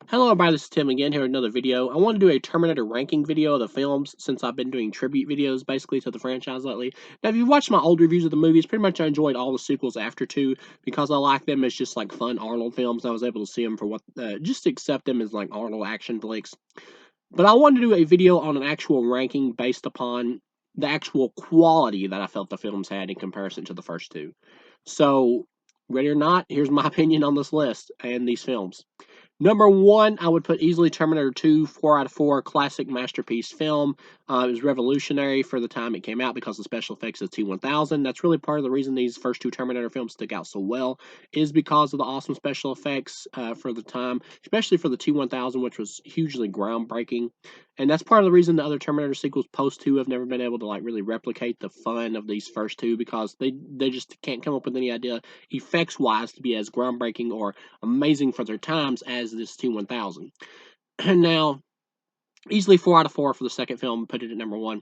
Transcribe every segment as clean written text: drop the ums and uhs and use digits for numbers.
Hello everybody, this is Tim again here with another video. I want to do a Terminator ranking video of the films since I've been doing tribute videos basically to the franchise lately. Now if you've watched my old reviews of the movies, pretty much I enjoyed all the sequels after 2 because I like them as just like fun Arnold films. I was able to see them for what, just to accept them as like Arnold action flicks. But I wanted to do a video on an actual ranking based upon the actual quality that I felt the films had in comparison to the first 2. So, ready or not, here's my opinion on this list and these films. Number 1, I would put easily Terminator 2, 4 out of 4, classic masterpiece film. It was revolutionary for the time it came out because the special effects of T-1000. That's really part of the reason these first 2 Terminator films stick out so well, is because of the awesome special effects for the time, especially for the T-1000, which was hugely groundbreaking. And that's part of the reason the other Terminator sequels post 2 have never been able to like really replicate the fun of these first 2 because they just can't come up with any idea effects wise to be as groundbreaking or amazing for their times as this T-1000. Now, easily 4 out of 4 for the second film, put it at number 1.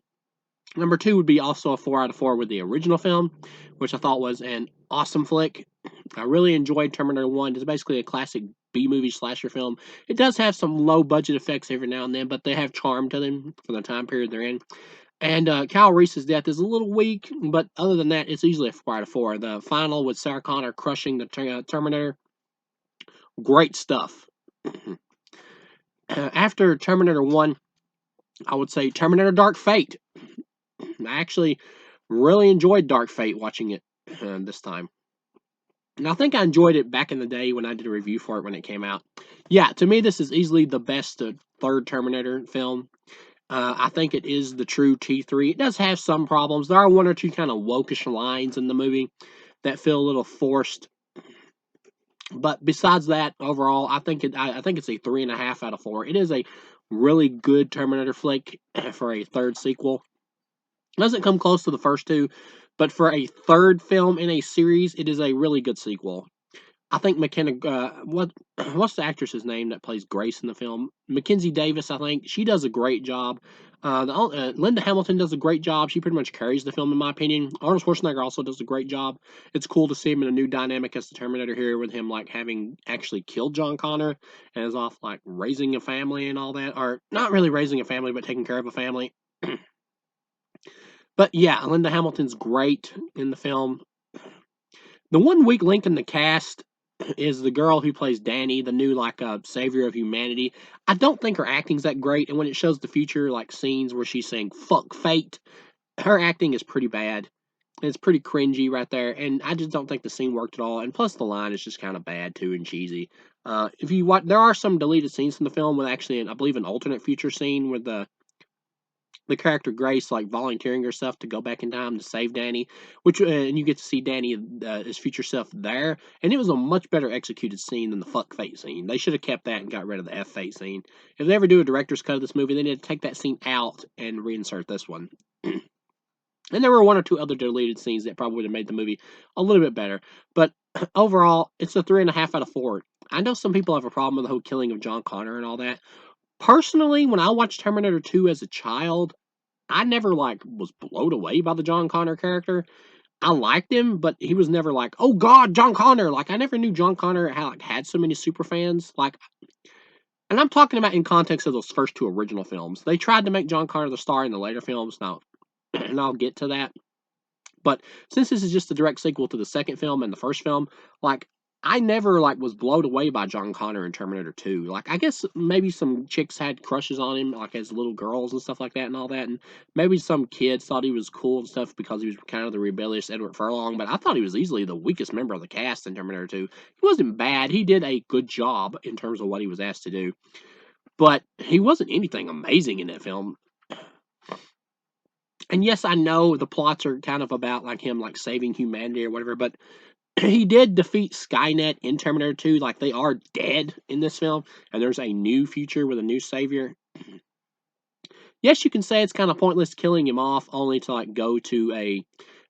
Number 2 would be also a 4 out of 4 with the original film, which I thought was an awesome flick. I really enjoyed Terminator 1. It's basically a classic B-movie slasher film. It does have some low-budget effects every now and then, but they have charm to them for the time period they're in. And Kyle Reese's death is a little weak, but other than that, it's easily a 4 out of 4. The final with Sarah Connor crushing the Terminator, great stuff. After Terminator 1, I would say Terminator Dark Fate. I actually really enjoyed Dark Fate watching it this time. And I think I enjoyed it back in the day when I did a review for it when it came out. Yeah, to me, this is easily the best third Terminator film. I think it is the true T3. It does have some problems. There are one or two kind of wokish lines in the movie that feel a little forced. But besides that, overall, I think it's a 3.5 out of 4. It is a really good Terminator flick for a third sequel. It doesn't come close to the first 2, but for a third film in a series, it is a really good sequel. I think McKenna, what's the actress's name that plays Grace in the film? Mackenzie Davis, I think. She does a great job. Linda Hamilton does a great job. She pretty much carries the film, in my opinion. Arnold Schwarzenegger also does a great job. It's cool to see him in a new dynamic as the Terminator here, with him like having actually killed John Connor and is off like raising a family and all that, or not really raising a family, but taking care of a family. But yeah, Linda Hamilton's great in the film. The one weak link in the cast is the girl who plays Danny, the new like savior of humanity. I don't think her acting's that great, and when it shows the future like scenes where she's saying "fuck fate," her acting is pretty bad. It's pretty cringy right there, and I just don't think the scene worked at all. And plus, the line is just kind of bad too and cheesy. If you watch, there are some deleted scenes from the film with actually, I believe, an alternate future scene with the character Grace like volunteering herself to go back in time to save Danny, which and you get to see Danny his future self there, and it was a much better executed scene than the fuck fate scene. They should have kept that and got rid of the F fate scene. If they ever do a director's cut of this movie, they need to take that scene out and reinsert this one. And there were one or two other deleted scenes that probably would have made the movie a little bit better. But overall, it's a 3.5 out of 4. I know some people have a problem with the whole killing of John Connor and all that. Personally, when I watched Terminator 2 as a child, I never like was blown away by the John Connor character. I liked him, but he was never like, oh God, John Connor. Like I never knew John Connor had so many super fans. Like, and I'm talking about in context of those first 2 original films. They tried to make John Connor the star in the later films. Now, and I'll get to that. But since this is just a direct sequel to the second film and the first film, like I never like was blown away by John Connor in Terminator 2. Like I guess maybe some chicks had crushes on him, like as little girls and stuff like that and all that, and maybe some kids thought he was cool and stuff because he was kind of the rebellious Edward Furlong. But I thought he was easily the weakest member of the cast in Terminator 2. He wasn't bad. He did a good job in terms of what he was asked to do, but he wasn't anything amazing in that film. And yes, I know the plots are kind of about like him like saving humanity or whatever, but he did defeat Skynet in Terminator 2. Like they are dead in this film, and there's a new future with a new savior. Yes, you can say it's kind of pointless killing him off only to like go to a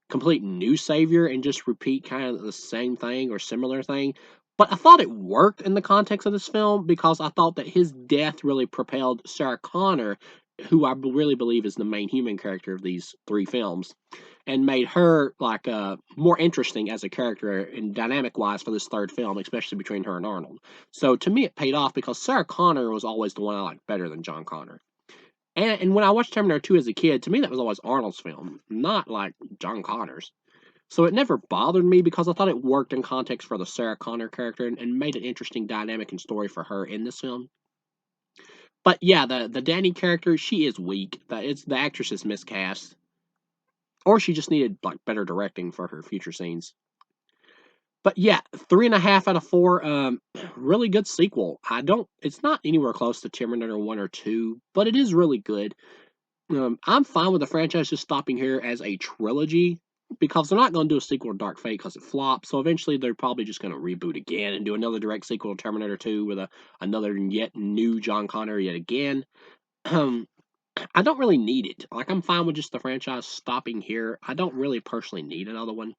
complete new savior and just repeat kind of the same thing or similar thing. But I thought it worked in the context of this film because I thought that his death really propelled Sarah Connor who I really believe is the main human character of these three films, and made her like more interesting as a character and dynamic wise for this third film, especially between her and Arnold. So to me, it paid off because Sarah Connor was always the one I liked better than John Connor. And when I watched Terminator 2 as a kid, to me that was always Arnold's film, not like John Connor's. So it never bothered me because I thought it worked in context for the Sarah Connor character and made an interesting dynamic and story for her in this film. But yeah, the Danny character, she is weak. The actress is miscast, or she just needed like better directing for her future scenes. But yeah, 3.5 out of 4. Really good sequel. I don't. It's not anywhere close to Terminator 1 or 2, but it is really good. I'm fine with the franchise just stopping here as a trilogy because they're not going to do a sequel to Dark Fate because it flopped. So eventually they're probably just going to reboot again and do another direct sequel to Terminator 2 with another yet new John Connor yet again. Um, I don't really need it. Like I'm fine with just the franchise stopping here. I don't really personally need another one.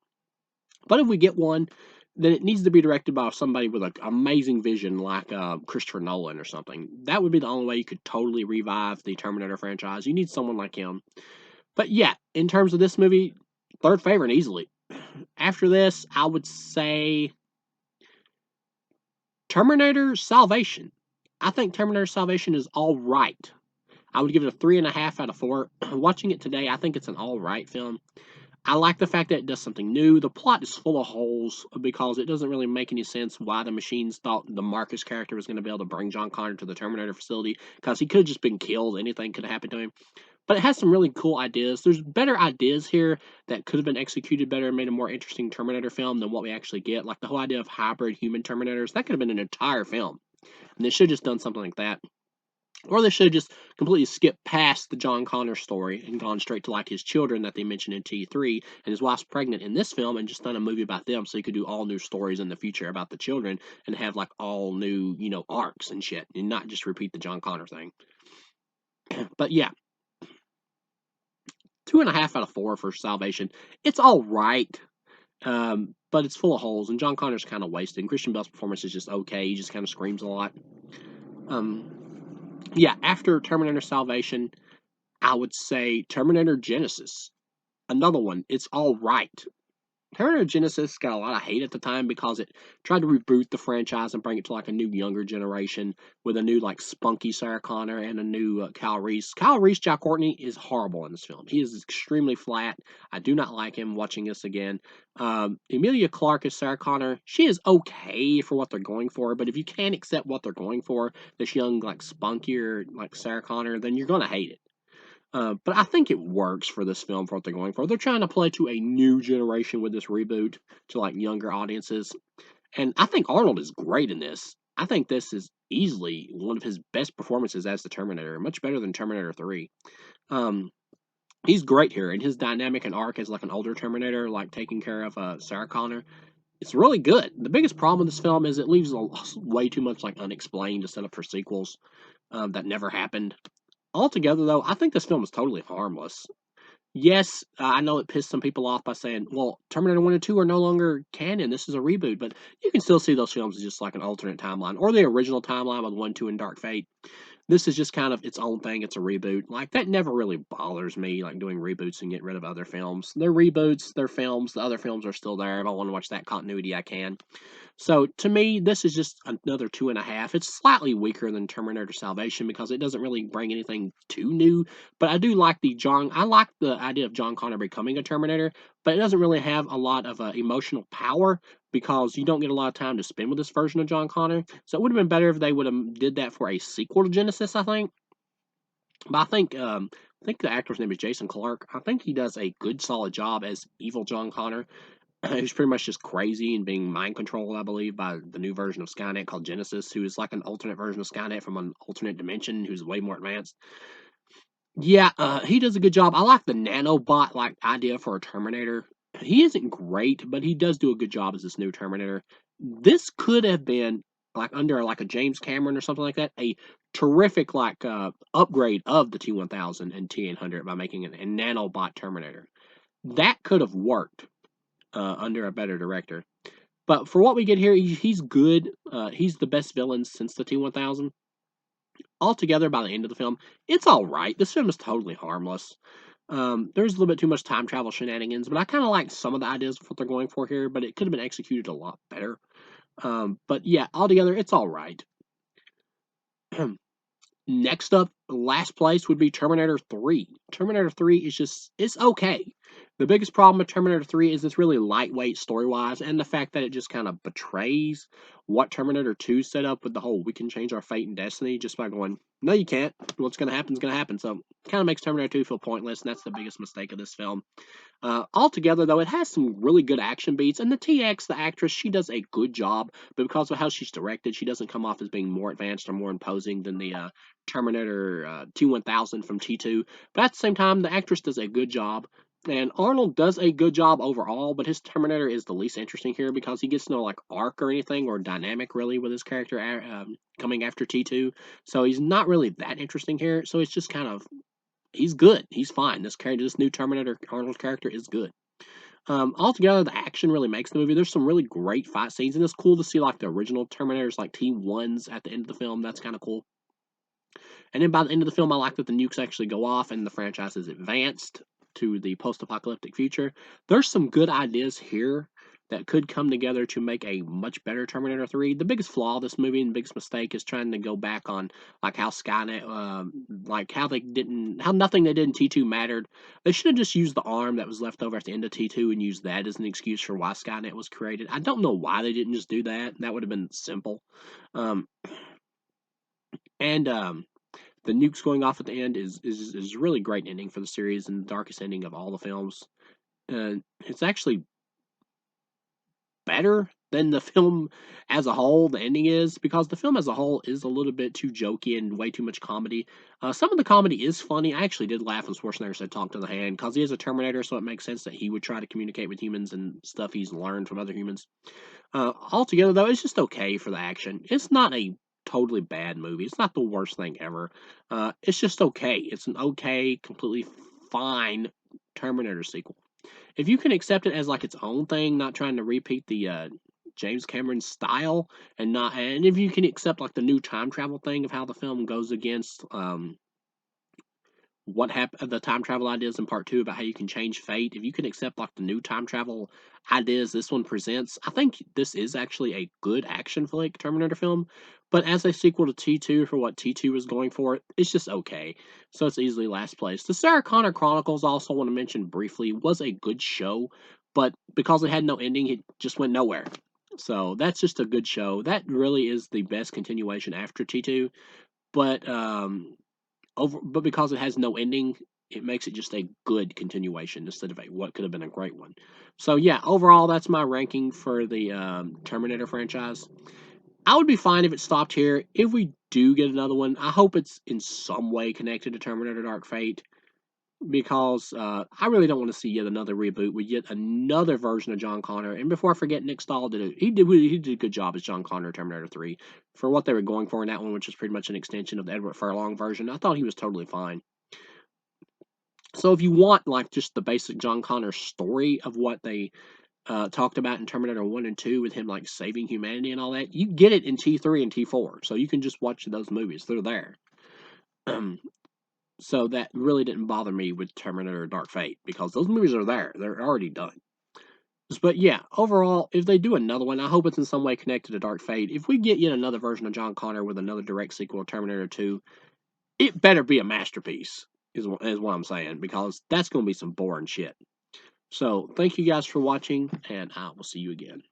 But if we get one, then it needs to be directed by somebody with an amazing vision like Christopher Nolan or something. That would be the only way you could totally revive the Terminator franchise. You need someone like him. But yeah, in terms of this movie, third favorite easily. After this, I would say Terminator Salvation. I think Terminator Salvation is all right. I would give it a 3.5 out of 4. Watching it today, I think it's an all right film. I like the fact that it does something new. The plot is full of holes because it doesn't really make any sense why the machines thought the Marcus character was going to be able to bring John Connor to the Terminator facility because he could have just been killed. Anything could have happened to him. But it has some really cool ideas. There's better ideas here that could have been executed better and made a more interesting Terminator film than what we actually get. Like the whole idea of hybrid human Terminators. That could have been an entire film. And they should have just done something like that. Or they should have just completely skipped past the John Connor story and gone straight to like his children that they mentioned in T3 and his wife's pregnant in this film and just done a movie about them so you could do all new stories in the future about the children and have like all new, arcs and shit and not just repeat the John Connor thing. But yeah, 2.5 out of 4 for Salvation. It's all right. But it's full of holes, and John Connor's kind of wasted. And Christian Bale's performance is just okay. He just kind of screams a lot. Yeah, after Terminator Salvation, I would say Terminator Genesis. Another one. It's all right. Terminator Genesis got a lot of hate at the time because it tried to reboot the franchise and bring it to like a new younger generation with a new like spunky Sarah Connor and a new Kyle Reese. Kyle Reese, Jack Courtney is horrible in this film. He is extremely flat. I do not like him watching this again. Emilia Clarke as Sarah Connor. She is okay for what they're going for, but if you can't accept what they're going for, this young like spunkier like Sarah Connor, then you're gonna hate it. But I think it works for this film for what they're going for. They're trying to play to a new generation with this reboot to like younger audiences. And I think Arnold is great in this. I think this is easily one of his best performances as the Terminator, much better than Terminator 3. Um, he's great here, and his dynamic and arc as like an older Terminator, like taking care of Sarah Connor, it's really good. The biggest problem with this film is it leaves way too much like unexplained to set up for sequels that never happened. Altogether, though, I think this film is totally harmless. Yes, I know it pissed some people off by saying, well, Terminator 1 and 2 are no longer canon. This is a reboot. But you can still see those films as just like an alternate timeline or the original timeline with 1, 2, and Dark Fate. This is just kind of its own thing. It's a reboot. Like, that never really bothers me, like doing reboots and getting rid of other films. They're reboots, they're films. The other films are still there. If I want to watch that continuity, I can. So to me, this is just another 2.5. It's slightly weaker than Terminator Salvation because it doesn't really bring anything too new. But I do like I like the idea of John Connor becoming a Terminator, but it doesn't really have a lot of emotional power because you don't get a lot of time to spend with this version of John Connor. So it would have been better if they would have did that for a sequel to Genesis, I think. But I think the actor's name is Jason Clarke. I think he does a good solid job as evil John Connor. He's pretty much just crazy and being mind controlled, I believe, by the new version of Skynet called Genesis, who is like an alternate version of Skynet from an alternate dimension who's way more advanced. Yeah, he does a good job. I like the nanobot like idea for a Terminator. He isn't great, but he does do a good job as this new Terminator. This could have been like under like a James Cameron or something like that, a terrific like upgrade of the T1000 and T800 by making a nanobot Terminator. That could have worked under a better director. But for what we get here, he's good. He's the best villain since the T1000. Altogether, by the end of the film, it's all right. This film is totally harmless. There's a little bit too much time travel shenanigans, but I kind of like some of the ideas of what they're going for here, but it could have been executed a lot better. But yeah, altogether, it's all right. Next up, last place would be Terminator 3. Terminator 3 is just, it's okay. The biggest problem with Terminator 3 is it's really lightweight story wise, and the fact that it just kind of betrays what Terminator 2 set up with the whole we can change our fate and destiny just by going, no, you can't. What's going to happen is going to happen. So it kind of makes Terminator 2 feel pointless, and that's the biggest mistake of this film. Altogether, though, it has some really good action beats, and the TX, the actress, she does a good job, but because of how she's directed, she doesn't come off as being more advanced or more imposing than the Terminator T1000 from T2. But at the same time, the actress does a good job, and Arnold does a good job overall, but his Terminator is the least interesting here because he gets no like arc or anything or dynamic really with his character coming after T2. So he's not really that interesting here. So it's just kind of he's good. He's fine. This character, this new Terminator Arnold character is good. Altogether, the action really makes the movie. There's some really great fight scenes, and it's cool to see like the original Terminators, like T1s, at the end of the film. That's kind of cool. And then by the end of the film, I like that the nukes actually go off and the franchise is advanced to the post-apocalyptic future. There's some good ideas here that could come together to make a much better Terminator 3. The biggest flaw of this movie and the biggest mistake is trying to go back on like how Skynet, like how they didn't, how nothing they did in T2 mattered. They should have just used the arm that was left over at the end of T2 and used that as an excuse for why Skynet was created. I don't know why they didn't just do that. That would have been simple. Um, and the nukes going off at the end is really great ending for the series and the darkest ending of all the films. And it's actually better than the film as a whole. The ending is because the film as a whole is a little bit too jokey and way too much comedy. Some of the comedy is funny. I actually did laugh when Schwarzenegger said "talk to the hand" because he is a Terminator, so it makes sense that he would try to communicate with humans and stuff he's learned from other humans. Altogether, though, it's just okay for the action. It's not a totally bad movie. It's not the worst thing ever. It's just okay. It's an okay, completely fine Terminator sequel. If you can accept it as like its own thing, not trying to repeat the James Cameron style, and if you can accept like the new time travel thing of how the film goes against what happened the time travel ideas in part two about how you can change fate, if you can accept like the new time travel ideas this one presents, I think this is actually a good action flick Terminator film. But as a sequel to T2 for what T2 was going for, it's just okay. So it's easily last place. The Sarah Connor Chronicles, I also want to mention briefly, was a good show, but because it had no ending, it just went nowhere. So that's just a good show. That really is the best continuation after T2. But but because it has no ending, it makes it just a good continuation instead of a what could have been a great one. So yeah, overall, that's my ranking for the Terminator franchise. I would be fine if it stopped here. If we do get another one, I hope it's in some way connected to Terminator Dark Fate because I really don't want to see yet another reboot with yet another version of John Connor. And before I forget, Nick Stahl did a good job as John Connor Terminator 3 for what they were going for in that one, which is pretty much an extension of the Edward Furlong version. I thought he was totally fine. So if you want like just the basic John Connor story of what they talked about in Terminator 1 and 2 with him like saving humanity and all that, you get it in T3 and T4. So you can just watch those movies. They're there. So that really didn't bother me with Terminator Dark Fate because those movies are there. They're already done. But yeah, overall, if they do another one, I hope it's in some way connected to Dark Fate. If we get yet another version of John Connor with another direct sequel to Terminator 2, it better be a masterpiece, is what I'm saying, because that's going to be some boring shit. So thank you guys for watching, and I will see you again.